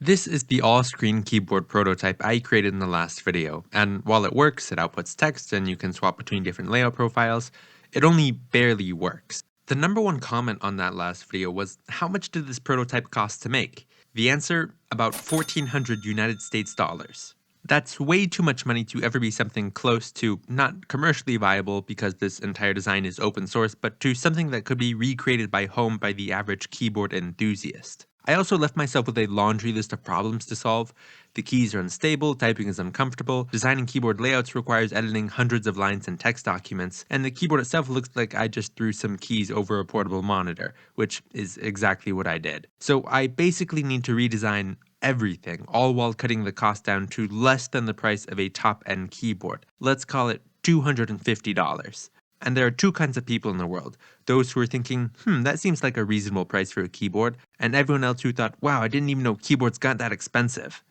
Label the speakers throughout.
Speaker 1: This is the all-screen keyboard prototype I created in the last video, and while it works, it outputs text and you can swap between different layout profiles, it only barely works. The number one comment on that last video was, how much did this prototype cost to make? The answer, about 1,400 United States dollars. That's way too much money to ever be something close to not commercially viable because this entire design is open source, but to something that could be recreated by the average keyboard enthusiast. I also left myself with a laundry list of problems to solve. The keys are unstable, typing is uncomfortable, designing keyboard layouts requires editing hundreds of lines in text documents, and the keyboard itself looks like I just threw some keys over a portable monitor, which is exactly what I did. So I basically need to redesign everything, all while cutting the cost down to less than the price of a top-end keyboard. Let's call it $250. And there are two kinds of people in the world. Those who are thinking, that seems like a reasonable price for a keyboard, and everyone else who thought, wow, I didn't even know keyboards got that expensive.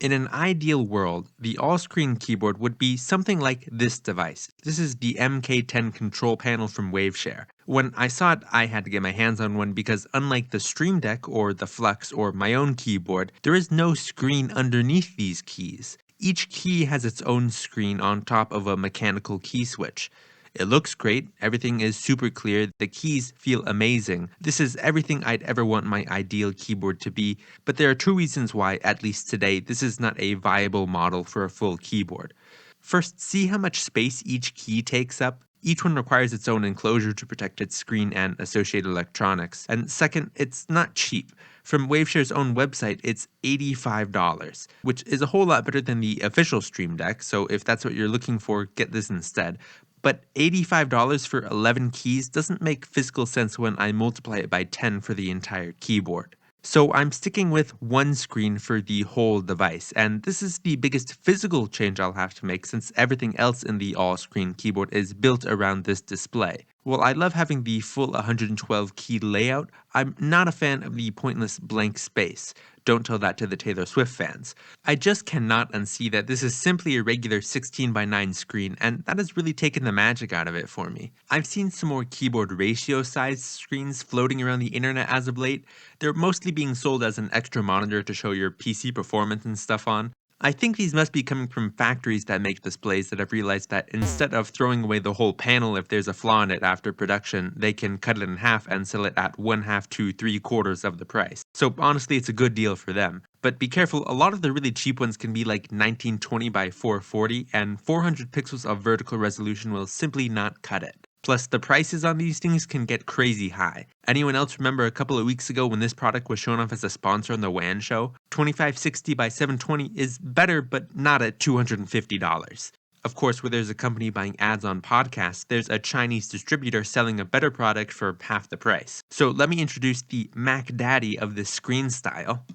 Speaker 1: In an ideal world, the all-screen keyboard would be something like this device. This is the MK10 control panel from Waveshare. When I saw it, I had to get my hands on one because unlike the Stream Deck or the Flux or my own keyboard, there is no screen underneath these keys. Each key has its own screen on top of a mechanical key switch. It looks great, everything is super clear, the keys feel amazing. This is everything I'd ever want my ideal keyboard to be, but there are two reasons why, at least today, this is not a viable model for a full keyboard. First, see how much space each key takes up. Each one requires its own enclosure to protect its screen and associated electronics. And second, it's not cheap. From Waveshare's own website, it's $85, which is a whole lot better than the official Stream Deck, so if that's what you're looking for, get this instead. But $85 for 11 keys doesn't make physical sense when I multiply it by 10 for the entire keyboard. So I'm sticking with one screen for the whole device, and this is the biggest physical change I'll have to make since everything else in the all-screen keyboard is built around this display. While I love having the full 112 key layout, I'm not a fan of the pointless blank space. Don't tell that to the Taylor Swift fans. I just cannot unsee that this is simply a regular 16:9 screen, and that has really taken the magic out of it for me. I've seen some more keyboard ratio sized screens floating around the internet as of late. They're mostly being sold as an extra monitor to show your PC performance and stuff on. I think these must be coming from factories that make displays that have realized that instead of throwing away the whole panel if there's a flaw in it after production, they can cut it in half and sell it at 1/2 to 3/4 of the price. So honestly, it's a good deal for them. But be careful, a lot of the really cheap ones can be like 1920 by 440, and 400 pixels of vertical resolution will simply not cut it. Plus, the prices on these things can get crazy high. Anyone else remember a couple of weeks ago when this product was shown off as a sponsor on the WAN show? 2560 by 720 is better, but not at $250. Of course, where there's a company buying ads on podcasts, there's a Chinese distributor selling a better product for half the price. So let me introduce the Mac Daddy of this screen style.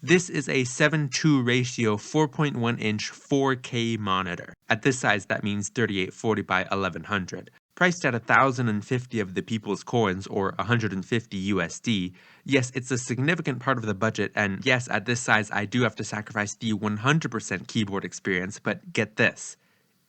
Speaker 1: This is a 7:2 ratio 4.1-inch 4K monitor. At this size, that means 3840 by 1100. Priced at 1,050 of the people's coins, or 150 USD. Yes, it's a significant part of the budget, and yes, at this size, I do have to sacrifice the 100% keyboard experience, but get this.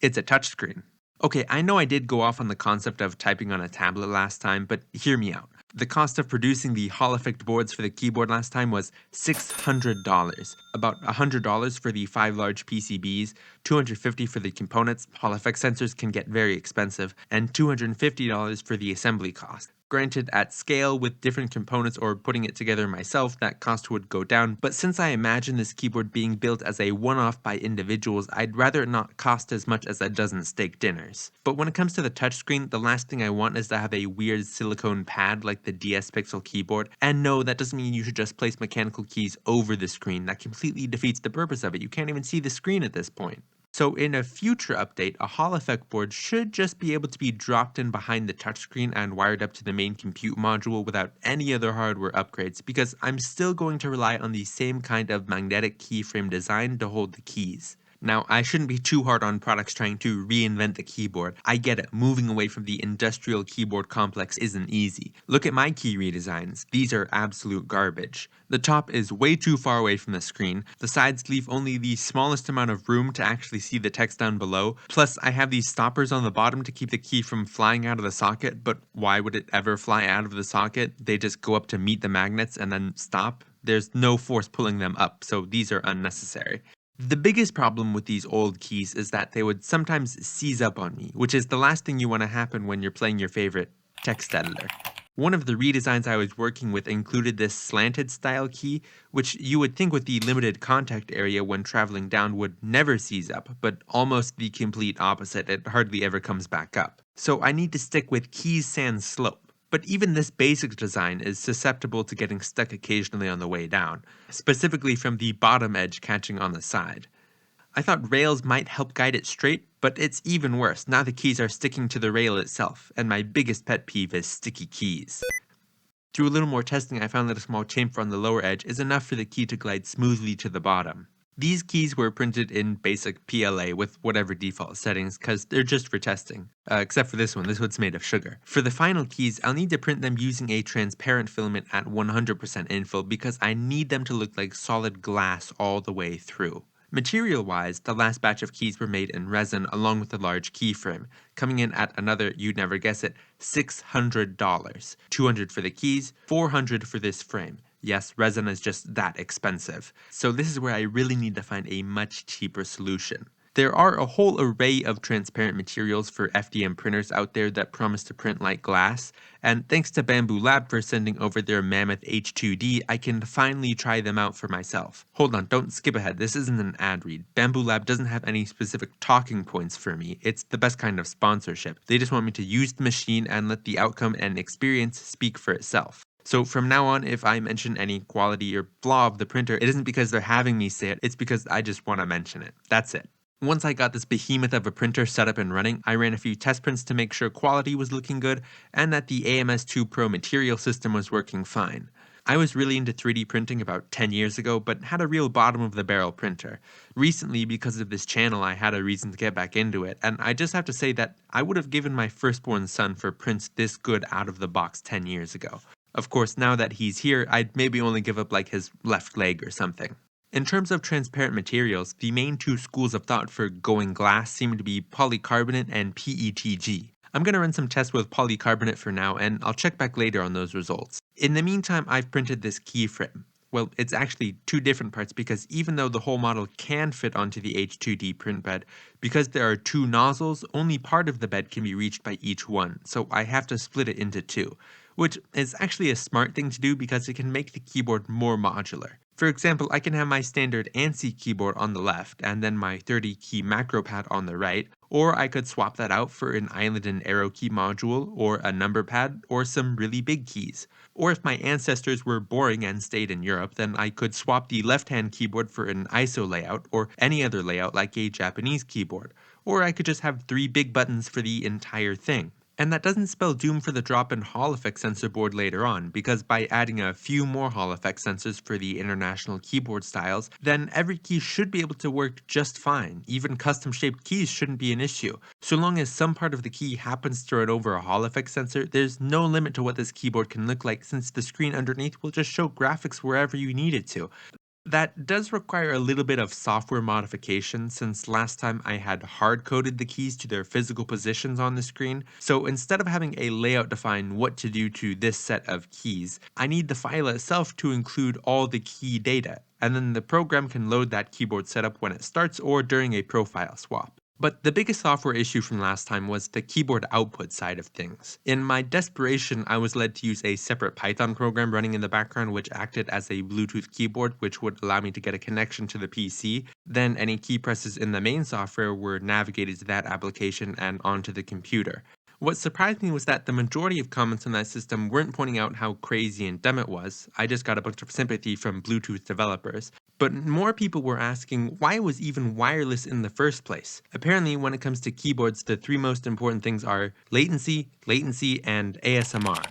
Speaker 1: It's a touchscreen. Okay, I know I did go off on the concept of typing on a tablet last time, but hear me out. The cost of producing the Hall Effect boards for the keyboard last time was $600. About $100 for the 5 large PCBs, $250 for the components, Hall Effect sensors can get very expensive, and $250 for the assembly cost. Granted, at scale with different components or putting it together myself, that cost would go down, but since I imagine this keyboard being built as a one-off by individuals, I'd rather it not cost as much as a dozen steak dinners. But when it comes to the touchscreen, the last thing I want is to have a weird silicone pad like the DS Pixel keyboard, and no, that doesn't mean you should just place mechanical keys over the screen. That completely defeats the purpose of it. You can't even see the screen at this point. So in a future update, a Hall Effect board should just be able to be dropped in behind the touchscreen and wired up to the main compute module without any other hardware upgrades, because I'm still going to rely on the same kind of magnetic keyframe design to hold the keys. Now, I shouldn't be too hard on products trying to reinvent the keyboard. I get it, moving away from the industrial keyboard complex isn't easy. Look at my key redesigns. These are absolute garbage. The top is way too far away from the screen, the sides leave only the smallest amount of room to actually see the text down below, plus I have these stoppers on the bottom to keep the key from flying out of the socket, but why would it ever fly out of the socket? They just go up to meet the magnets and then stop? There's no force pulling them up, so these are unnecessary. The biggest problem with these old keys is that they would sometimes seize up on me, which is the last thing you want to happen when you're playing your favorite text editor. One of the redesigns I was working with included this slanted style key, which you would think with the limited contact area when traveling down would never seize up, but almost the complete opposite, it hardly ever comes back up. So I need to stick with keys sans slope. But even this basic design is susceptible to getting stuck occasionally on the way down, specifically from the bottom edge catching on the side. I thought rails might help guide it straight, but it's even worse. Now the keys are sticking to the rail itself, and my biggest pet peeve is sticky keys. Through a little more testing, I found that a small chamfer on the lower edge is enough for the key to glide smoothly to the bottom. These keys were printed in basic PLA with whatever default settings, cause they're just for testing. Except for this one's made of sugar. For the final keys, I'll need to print them using a transparent filament at 100% infill because I need them to look like solid glass all the way through. Material-wise, the last batch of keys were made in resin along with a large keyframe, coming in at another, you'd never guess it, $600. $200 for the keys, $400 for this frame. Yes, resin is just that expensive. So this is where I really need to find a much cheaper solution. There are a whole array of transparent materials for FDM printers out there that promise to print like glass, and thanks to Bamboo Lab for sending over their Mammoth H2D, I can finally try them out for myself. Hold on, don't skip ahead, this isn't an ad read. Bamboo Lab doesn't have any specific talking points for me, it's the best kind of sponsorship. They just want me to use the machine and let the outcome and experience speak for itself. So from now on, if I mention any quality or flaw of the printer, it isn't because they're having me say it, it's because I just want to mention it. That's it. Once I got this behemoth of a printer set up and running, I ran a few test prints to make sure quality was looking good and that the AMS2 Pro material system was working fine. I was really into 3D printing about 10 years ago, but had a real bottom of the barrel printer. Recently, because of this channel, I had a reason to get back into it, and I just have to say that I would have given my firstborn son for prints this good out of the box 10 years ago. Of course, now that he's here, I'd maybe only give up like his left leg or something. In terms of transparent materials, the main two schools of thought for going glass seem to be polycarbonate and PETG. I'm going to run some tests with polycarbonate for now, and I'll check back later on those results. In the meantime, I've printed this keyframe. Well, it's actually two different parts because even though the whole model can fit onto the H2D print bed, because there are two nozzles, only part of the bed can be reached by each one, so I have to split it into two, which is actually a smart thing to do because it can make the keyboard more modular. For example, I can have my standard ANSI keyboard on the left and then my 30 key macro pad on the right, or I could swap that out for an island and arrow key module, or a number pad, or some really big keys. Or if my ancestors were boring and stayed in Europe, then I could swap the left-hand keyboard for an ISO layout, or any other layout like a Japanese keyboard. Or I could just have 3 big buttons for the entire thing. And that doesn't spell doom for the drop-in Hall effect sensor board later on, because by adding a few more Hall effect sensors for the international keyboard styles, then every key should be able to work just fine. Even custom-shaped keys shouldn't be an issue. So long as some part of the key happens to run over a Hall effect sensor, there's no limit to what this keyboard can look like since the screen underneath will just show graphics wherever you need it to. That does require a little bit of software modification since last time I had hard-coded the keys to their physical positions on the screen, so instead of having a layout define what to do to this set of keys, I need the file itself to include all the key data, and then the program can load that keyboard setup when it starts or during a profile swap. But the biggest software issue from last time was the keyboard output side of things. In my desperation, I was led to use a separate Python program running in the background which acted as a Bluetooth keyboard which would allow me to get a connection to the PC. Then any key presses in the main software were navigated to that application and onto the computer. What surprised me was that the majority of comments on that system weren't pointing out how crazy and dumb it was. I just got a bunch of sympathy from Bluetooth developers. But more people were asking why it was even wireless in the first place. Apparently, when it comes to keyboards, the 3 most important things are latency, and ASMR.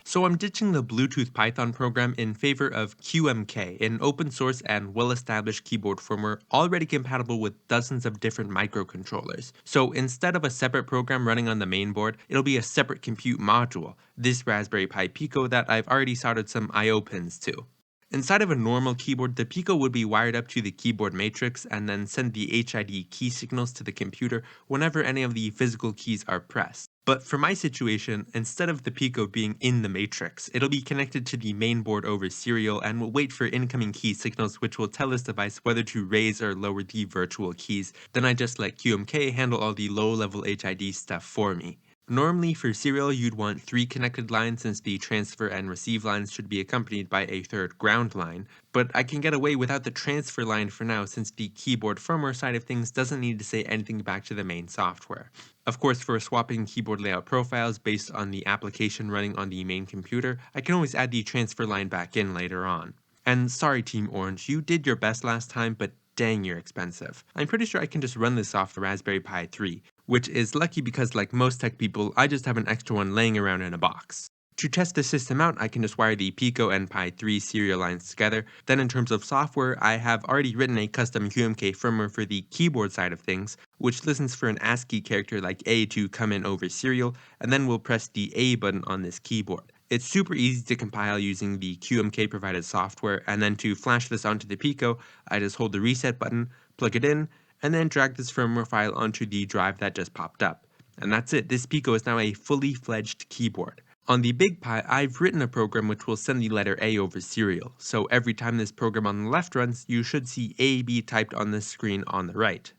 Speaker 1: So I'm ditching the Bluetooth Python program in favor of QMK, an open source and well-established keyboard firmware already compatible with dozens of different microcontrollers. So instead of a separate program running on the main board, it'll be a separate compute module, this Raspberry Pi Pico that I've already soldered some I/O pins to. Inside of a normal keyboard, the Pico would be wired up to the keyboard matrix and then send the HID key signals to the computer whenever any of the physical keys are pressed. But for my situation, instead of the Pico being in the matrix, it'll be connected to the main board over serial and will wait for incoming key signals which will tell this device whether to raise or lower the virtual keys. Then I just let QMK handle all the low-level HID stuff for me. Normally for serial you'd want 3 connected lines since the transfer and receive lines should be accompanied by a third ground line, but I can get away without the transfer line for now since the keyboard firmware side of things doesn't need to say anything back to the main software. Of course, for swapping keyboard layout profiles based on the application running on the main computer, I can always add the transfer line back in later on. And sorry Team Orange, you did your best last time, but dang you're expensive. I'm pretty sure I can just run this off the Raspberry Pi 3, which is lucky because like most tech people, I just have an extra one laying around in a box. To test the system out, I can just wire the Pico and Pi 3 serial lines together. Then in terms of software, I have already written a custom QMK firmware for the keyboard side of things, which listens for an ASCII character like A to come in over serial, and then will press the A button on this keyboard. It's super easy to compile using the QMK provided software, and then to flash this onto the Pico, I just hold the reset button, plug it in, and then drag this firmware file onto the drive that just popped up. And that's it, this Pico is now a fully fledged keyboard. On the Big Pi, I've written a program which will send the letter A over serial, so every time this program on the left runs, you should see A be typed on the screen on the right.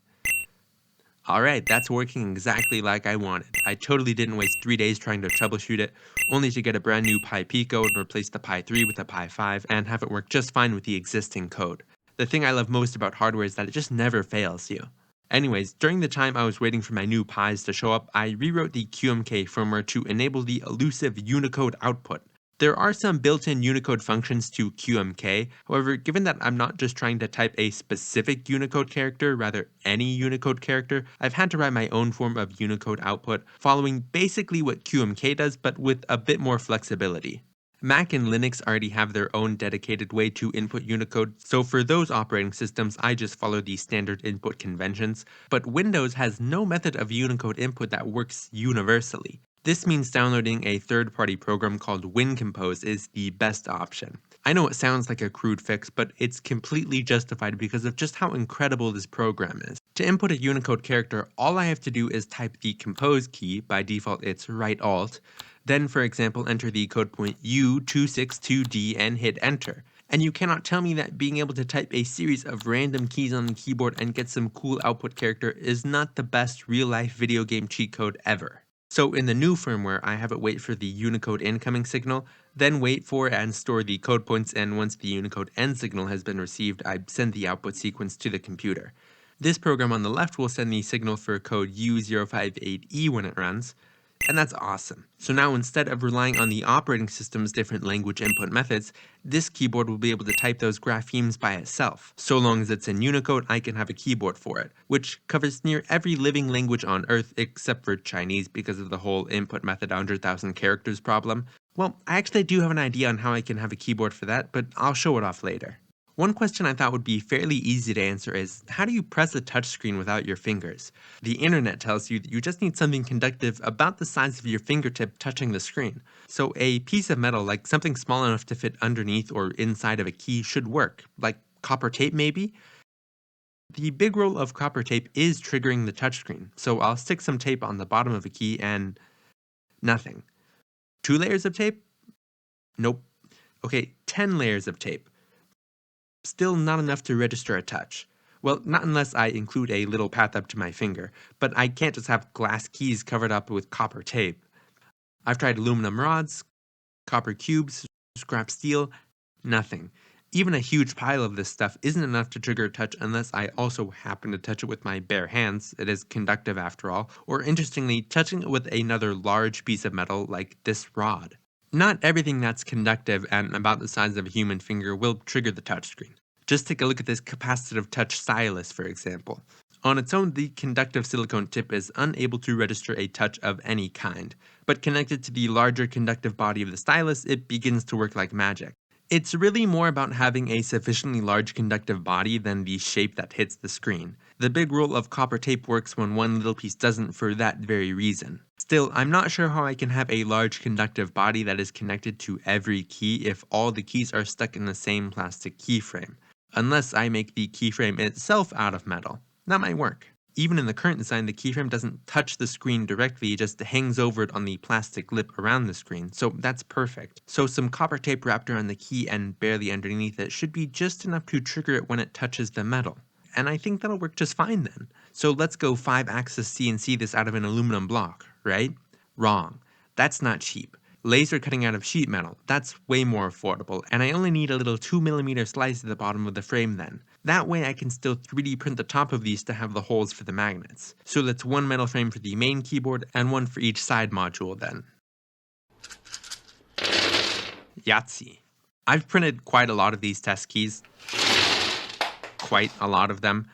Speaker 1: Alright, that's working exactly like I wanted. I totally didn't waste 3 days trying to troubleshoot it, only to get a brand new Pi Pico and replace the Pi 3 with a Pi 5 and have it work just fine with the existing code. The thing I love most about hardware is that it just never fails you. Anyways, during the time I was waiting for my new Pis to show up, I rewrote the QMK firmware to enable the elusive Unicode output. There are some built-in Unicode functions to QMK, however, given that I'm not just trying to type a specific Unicode character, rather any Unicode character, I've had to write my own form of Unicode output, following basically what QMK does, but with a bit more flexibility. Mac and Linux already have their own dedicated way to input Unicode, so for those operating systems I just follow the standard input conventions, but Windows has no method of Unicode input that works universally. This means downloading a third-party program called WinCompose is the best option. I know it sounds like a crude fix, but it's completely justified because of just how incredible this program is. To input a Unicode character, all I have to do is type the compose key, by default it's right alt, then for example enter the code point U262D and hit enter. And you cannot tell me that being able to type a series of random keys on the keyboard and get some cool output character is not the best real-life video game cheat code ever. So in the new firmware, I have it wait for the Unicode incoming signal, then wait for and store the code points, and once the Unicode end signal has been received, I send the output sequence to the computer. This program on the left will send the signal for code U058E when it runs, and that's awesome. So now instead of relying on the operating system's different language input methods, this keyboard will be able to type those graphemes by itself. So long as it's in Unicode, I can have a keyboard for it, which covers near every living language on Earth except for Chinese because of the whole input method 100,000 characters problem. Well, I actually do have an idea on how I can have a keyboard for that, but I'll show it off later. One question I thought would be fairly easy to answer is, how do you press a touchscreen without your fingers? The internet tells you that you just need something conductive about the size of your fingertip touching the screen. So a piece of metal, like something small enough to fit underneath or inside of a key, should work. Like copper tape maybe? The big role of copper tape is triggering the touchscreen, so I'll stick some tape on the bottom of a key and nothing. 2 layers of tape? Nope. Okay, 10 layers of tape. Still not enough to register a touch. Well, not unless I include a little path up to my finger, but I can't just have glass keys covered up with copper tape. I've tried aluminum rods, copper cubes, scrap steel, nothing. Even a huge pile of this stuff isn't enough to trigger a touch unless I also happen to touch it with my bare hands, it is conductive after all, or interestingly, touching it with another large piece of metal like this rod. Not everything that's conductive and about the size of a human finger will trigger the touchscreen. Just take a look at this capacitive touch stylus, for example. On its own, the conductive silicone tip is unable to register a touch of any kind, but connected to the larger conductive body of the stylus, it begins to work like magic. It's really more about having a sufficiently large conductive body than the shape that hits the screen. The big rule of copper tape works when one little piece doesn't for that very reason. Still, I'm not sure how I can have a large conductive body that is connected to every key if all the keys are stuck in the same plastic keyframe. Unless I make the keyframe itself out of metal. That might work. Even in the current design, the keyframe doesn't touch the screen directly, it just hangs over it on the plastic lip around the screen, so that's perfect. So some copper tape wrapped around the key and barely underneath it should be just enough to trigger it when it touches the metal. And I think that'll work just fine then. So let's go 5-axis CNC this out of an aluminum block, right? Wrong. That's not cheap. Laser cutting out of sheet metal, that's way more affordable, and I only need a little 2mm slice at the bottom of the frame then. That way I can still 3D print the top of these to have the holes for the magnets. So that's one metal frame for the main keyboard and one for each side module then. Yahtzee. I've printed quite a lot of these test keys. Quite a lot of them.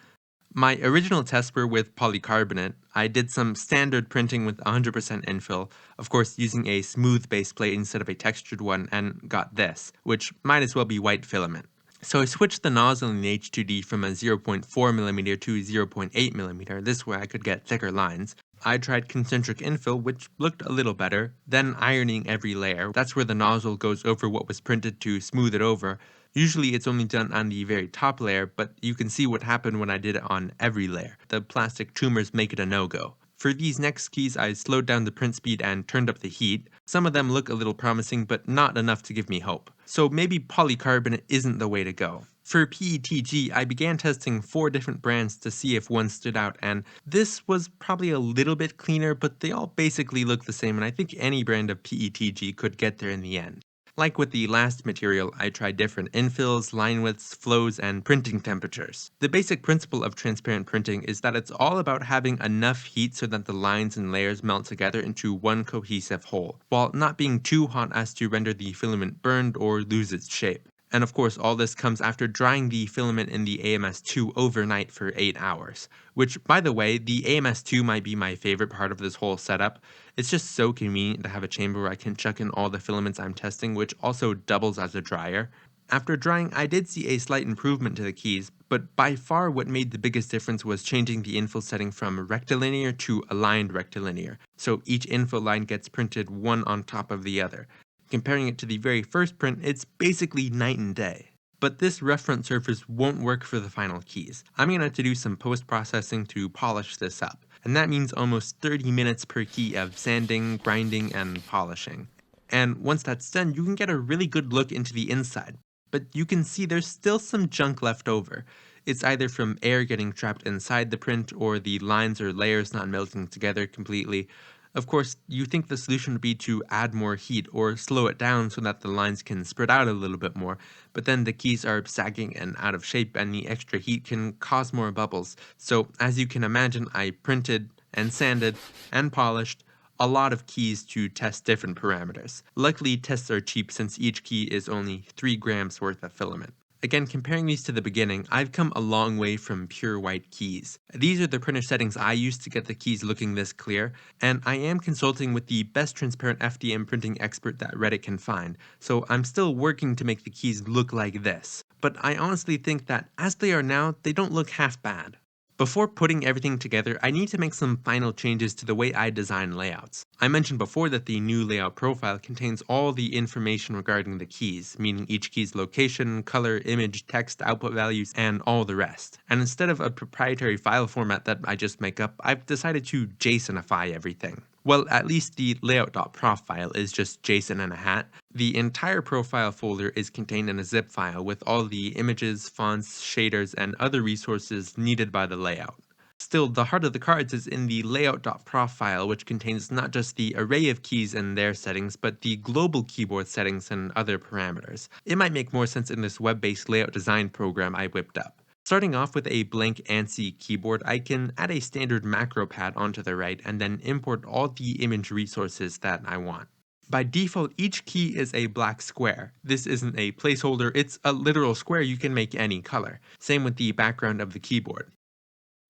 Speaker 1: My original tests were with polycarbonate. I did some standard printing with 100% infill, of course using a smooth base plate instead of a textured one, and got this, which might as well be white filament. So I switched the nozzle in the H2D from a 0.4mm to 0.8mm, this way I could get thicker lines. I tried concentric infill, which looked a little better, then ironing every layer. That's where the nozzle goes over what was printed to smooth it over. Usually it's only done on the very top layer, but you can see what happened when I did it on every layer. The plastic tumors make it a no-go. For these next keys, I slowed down the print speed and turned up the heat. Some of them look a little promising, but not enough to give me hope. So maybe polycarbonate isn't the way to go. For PETG, I began testing 4 different brands to see if one stood out, and this was probably a little bit cleaner, but they all basically look the same, and I think any brand of PETG could get there in the end. Like with the last material, I tried different infills, line widths, flows, and printing temperatures. The basic principle of transparent printing is that it's all about having enough heat so that the lines and layers melt together into one cohesive whole, while not being too hot as to render the filament burned or lose its shape. And of course, all this comes after drying the filament in the AMS2 overnight for 8 hours. Which, by the way, the AMS2 might be my favorite part of this whole setup. It's just so convenient to have a chamber where I can chuck in all the filaments I'm testing, which also doubles as a dryer. After drying, I did see a slight improvement to the keys, but by far what made the biggest difference was changing the infill setting from rectilinear to aligned rectilinear, so each infill line gets printed one on top of the other. Comparing it to the very first print, it's basically night and day. But this reference surface won't work for the final keys. I'm going to have to do some post-processing to polish this up, and that means almost 30 minutes per key of sanding, grinding, and polishing. And once that's done, you can get a really good look into the inside. But you can see there's still some junk left over. It's either from air getting trapped inside the print or the lines or layers not melting together completely. Of course, you think the solution would be to add more heat or slow it down so that the lines can spread out a little bit more, but then the keys are sagging and out of shape and the extra heat can cause more bubbles. So as you can imagine, I printed and sanded and polished a lot of keys to test different parameters. Luckily, tests are cheap since each key is only 3 grams worth of filament. Again, comparing these to the beginning, I've come a long way from pure white keys. These are the printer settings I used to get the keys looking this clear, and I am consulting with the best transparent FDM printing expert that Reddit can find, so I'm still working to make the keys look like this. But I honestly think that as they are now, they don't look half bad. Before putting everything together, I need to make some final changes to the way I design layouts. I mentioned before that the new layout profile contains all the information regarding the keys, meaning each key's location, color, image, text, output values, and all the rest. And instead of a proprietary file format that I just make up, I've decided to JSONify everything. Well, at least the layout.prof file is just JSON and a hat. The entire profile folder is contained in a zip file with all the images, fonts, shaders, and other resources needed by the layout. Still, the heart of the cards is in the layout.prof file, which contains not just the array of keys and their settings, but the global keyboard settings and other parameters. It might make more sense in this web-based layout design program I whipped up. Starting off with a blank ANSI keyboard, I can add a standard macro pad onto the right and then import all the image resources that I want. By default, each key is a black square. This isn't a placeholder, it's a literal square you can make any color. Same with the background of the keyboard.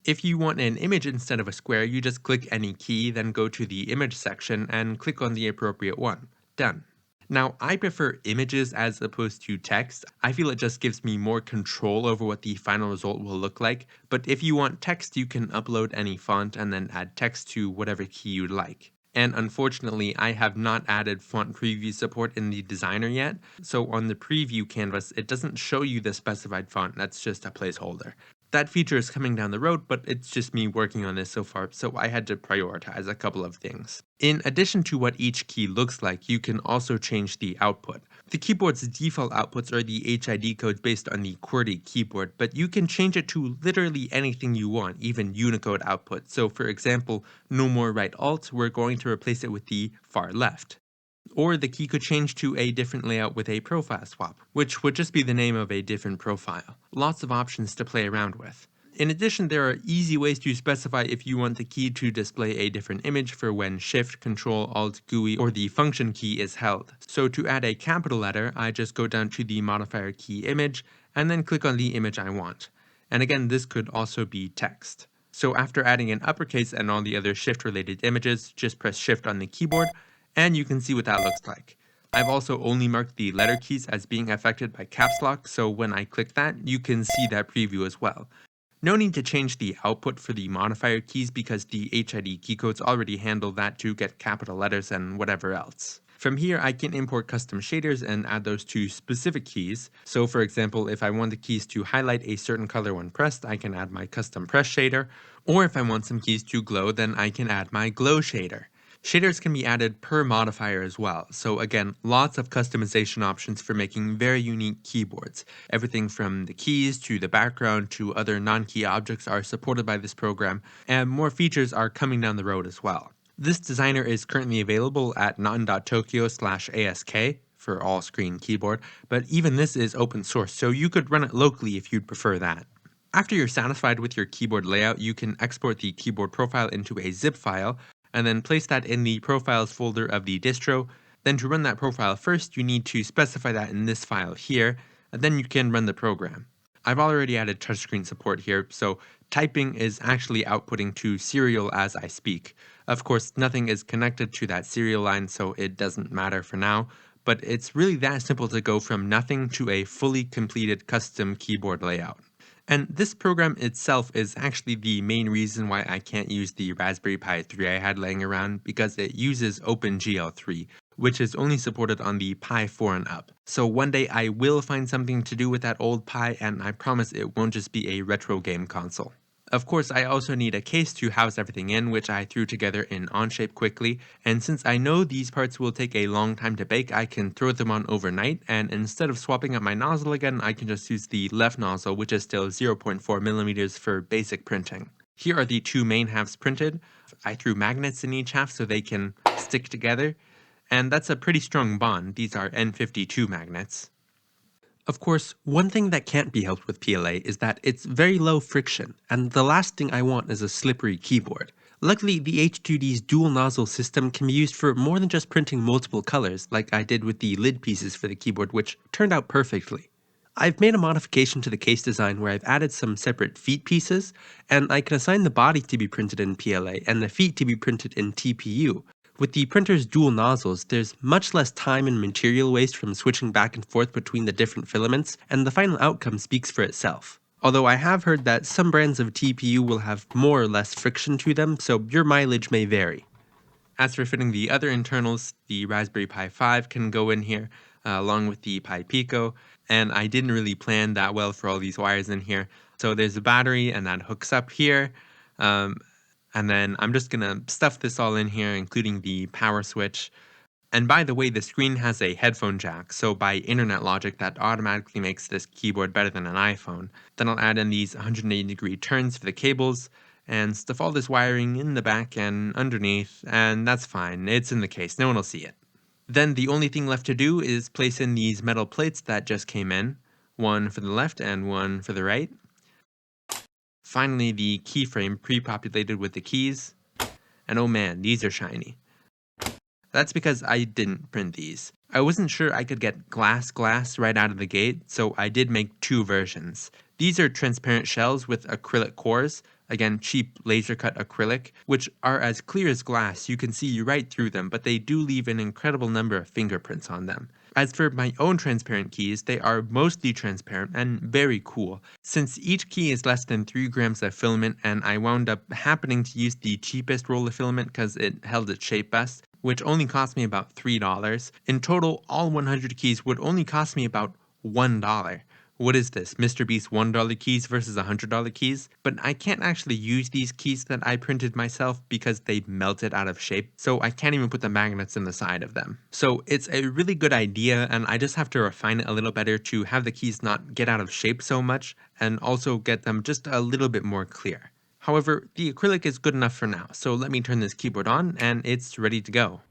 Speaker 1: If you want an image instead of a square, you just click any key, then go to the image section and click on the appropriate one. Done. Now, I prefer images as opposed to text. I feel it just gives me more control over what the final result will look like. But if you want text, you can upload any font and then add text to whatever key you'd like. And unfortunately, I have not added font preview support in the designer yet. So on the preview canvas, it doesn't show you the specified font. That's just a placeholder. That feature is coming down the road, but it's just me working on this so far, so I had to prioritize a couple of things. In addition to what each key looks like, you can also change the output. The keyboard's default outputs are the HID codes based on the QWERTY keyboard, but you can change it to literally anything you want, even Unicode output. So for example, no more right alt, we're going to replace it with the far left. Or the key could change to a different layout with a profile swap, which would just be the name of a different profile. Lots of options to play around with. In addition, there are easy ways to specify if you want the key to display a different image for when Shift, Control, Alt, GUI, or the function key is held. So to add a capital letter, I just go down to the modifier key image, and then click on the image I want. And again, this could also be text. So after adding an uppercase and all the other Shift-related images, just press Shift on the keyboard, and you can see what that looks like. I've also only marked the letter keys as being affected by caps lock, so when I click that, you can see that preview as well. No need to change the output for the modifier keys because the HID keycodes already handle that to get capital letters and whatever else. From here, I can import custom shaders and add those to specific keys. So for example, if I want the keys to highlight a certain color when pressed, I can add my custom press shader. Or if I want some keys to glow, then I can add my glow shader. Shaders can be added per modifier as well, so again, lots of customization options for making very unique keyboards. Everything from the keys to the background to other non-key objects are supported by this program, and more features are coming down the road as well. This designer is currently available at notin.tokyo/ask for all-screen keyboard, but even this is open source, so you could run it locally if you'd prefer that. After you're satisfied with your keyboard layout, you can export the keyboard profile into a zip file, and then place that in the profiles folder of the distro. Then to run that profile first, you need to specify that in this file here, and then you can run the program. I've already added touchscreen support here, so typing is actually outputting to serial as I speak. Of course, nothing is connected to that serial line, so it doesn't matter for now, but it's really that simple to go from nothing to a fully completed custom keyboard layout. And this program itself is actually the main reason why I can't use the Raspberry Pi 3 I had laying around, because it uses OpenGL3, which is only supported on the Pi 4 and up. So one day I will find something to do with that old Pi, and I promise it won't just be a retro game console. Of course, I also need a case to house everything in, which I threw together in Onshape quickly, and since I know these parts will take a long time to bake, I can throw them on overnight, and instead of swapping out my nozzle again, I can just use the left nozzle, which is still 0.4mm for basic printing. Here are the two main halves printed. I threw magnets in each half so they can stick together, and that's a pretty strong bond. These are N52 magnets. Of course, one thing that can't be helped with PLA is that it's very low friction, and the last thing I want is a slippery keyboard. Luckily, the H2D's dual nozzle system can be used for more than just printing multiple colors, like I did with the lid pieces for the keyboard, which turned out perfectly. I've made a modification to the case design where I've added some separate feet pieces, and I can assign the body to be printed in PLA and the feet to be printed in TPU. With the printer's dual nozzles, there's much less time and material waste from switching back and forth between the different filaments, and the final outcome speaks for itself. Although I have heard that some brands of TPU will have more or less friction to them, so your mileage may vary. As for fitting the other internals, the Raspberry Pi 5 can go in here, along with the Pi Pico, and I didn't really plan that well for all these wires in here. So there's a battery, and that hooks up here. And then I'm just going to stuff this all in here, including the power switch. And by the way, the screen has a headphone jack, so by internet logic, that automatically makes this keyboard better than an iPhone. Then I'll add in these 180-degree turns for the cables, and stuff all this wiring in the back and underneath, and that's fine. It's in the case. No one will see it. Then the only thing left to do is place in these metal plates that just came in, one for the left and one for the right. Finally, the keyframe pre-populated with the keys, and oh man, these are shiny. That's because I didn't print these. I wasn't sure I could get glass right out of the gate, so I did make two versions. These are transparent shells with acrylic cores. Again, cheap laser cut acrylic, which are as clear as glass. You can see right through them, but they do leave an incredible number of fingerprints on them. As for my own transparent keys, they are mostly transparent and very cool. Since each key is less than 3 grams of filament, and I wound up happening to use the cheapest roll of filament because it held its shape best, which only cost me about $3. In total, all 100 keys would only cost me about $1. What is this, Mr. Beast $1 keys versus $100 keys? But I can't actually use these keys that I printed myself because they melted out of shape, so I can't even put the magnets in the side of them. So it's a really good idea, and I just have to refine it a little better to have the keys not get out of shape so much, and also get them just a little bit more clear. However, the acrylic is good enough for now, so let me turn this keyboard on, and it's ready to go.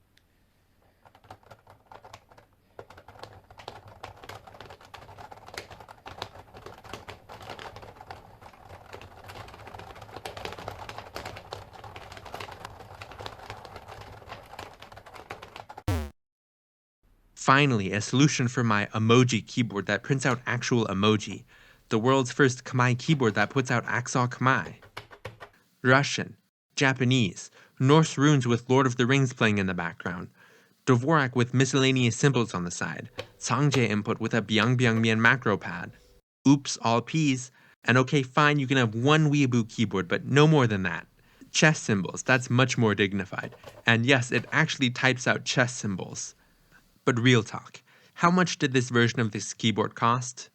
Speaker 1: Finally, a solution for my emoji keyboard that prints out actual emoji. The world's first Khmer keyboard that puts out Axel Khmer. Russian, Japanese, Norse runes with Lord of the Rings playing in the background, Dvorak with miscellaneous symbols on the side, Sangje input with a Byungbyungmian macro pad. Oops, all P's. And okay, fine, you can have one Weeaboo keyboard, but no more than that. Chess symbols, that's much more dignified. And yes, it actually types out chess symbols. But real talk, how much did this version of this keyboard cost?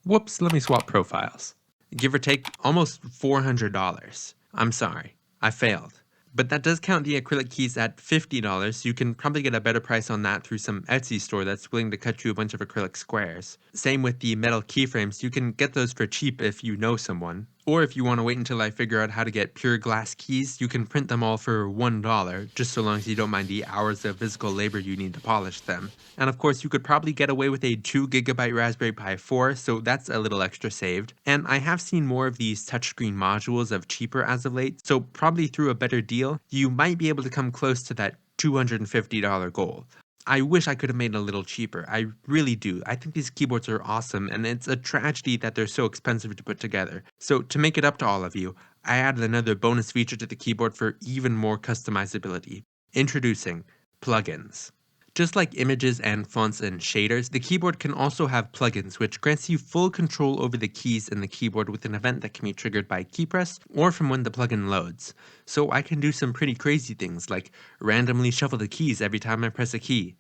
Speaker 1: Whoops, let me swap profiles. Give or take, almost $400. I'm sorry, I failed. But that does count the acrylic keys at $50. You can probably get a better price on that through some Etsy store that's willing to cut you a bunch of acrylic squares. Same with the metal keyframes, you can get those for cheap if you know someone. Or if you want to wait until I figure out how to get pure glass keys, you can print them all for $1, just so long as you don't mind the hours of physical labor you need to polish them. And of course, you could probably get away with a 2GB Raspberry Pi 4, so that's a little extra saved. And I have seen more of these touchscreen modules of cheaper as of late, so probably through a better deal, you might be able to come close to that $250 goal. I wish I could have made it a little cheaper. I really do. I think these keyboards are awesome, and it's a tragedy that they're so expensive to put together. So to make it up to all of you, I added another bonus feature to the keyboard for even more customizability. Introducing plugins. Just like images and fonts and shaders, the keyboard can also have plugins, which grants you full control over the keys in the keyboard with an event that can be triggered by key press or from when the plugin loads. So I can do some pretty crazy things like randomly shuffle the keys every time I press a key.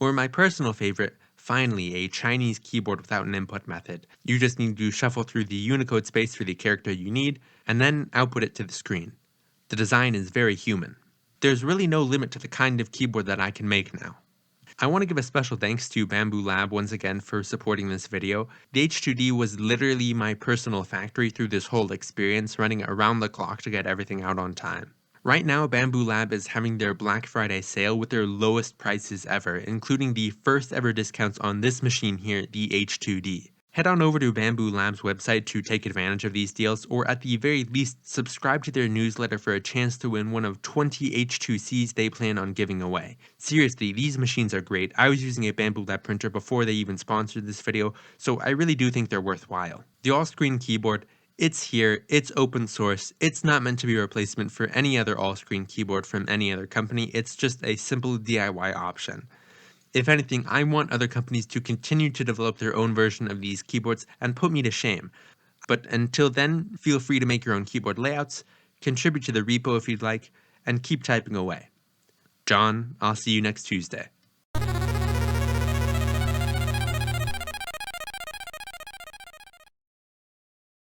Speaker 1: Or my personal favorite, finally, a Chinese keyboard without an input method. You just need to shuffle through the Unicode space for the character you need, and then output it to the screen. The design is very human. There's really no limit to the kind of keyboard that I can make now. I want to give a special thanks to Bamboo Lab once again for supporting this video. The H2D was literally my personal factory through this whole experience, running around the clock to get everything out on time. Right now, Bamboo Lab is having their Black Friday sale with their lowest prices ever, including the first ever discounts on this machine here, the H2D. Head on over to Bamboo Lab's website to take advantage of these deals, or at the very least, subscribe to their newsletter for a chance to win one of 20 H2Cs they plan on giving away. Seriously, these machines are great. I was using a Bamboo Lab printer before they even sponsored this video, so I really do think they're worthwhile. The all-screen keyboard, it's here, it's open source, it's not meant to be a replacement for any other all-screen keyboard from any other company, it's just a simple DIY option. If anything, I want other companies to continue to develop their own version of these keyboards and put me to shame. But until then, feel free to make your own keyboard layouts, contribute to the repo if you'd like, and keep typing away. John, I'll see you next Tuesday.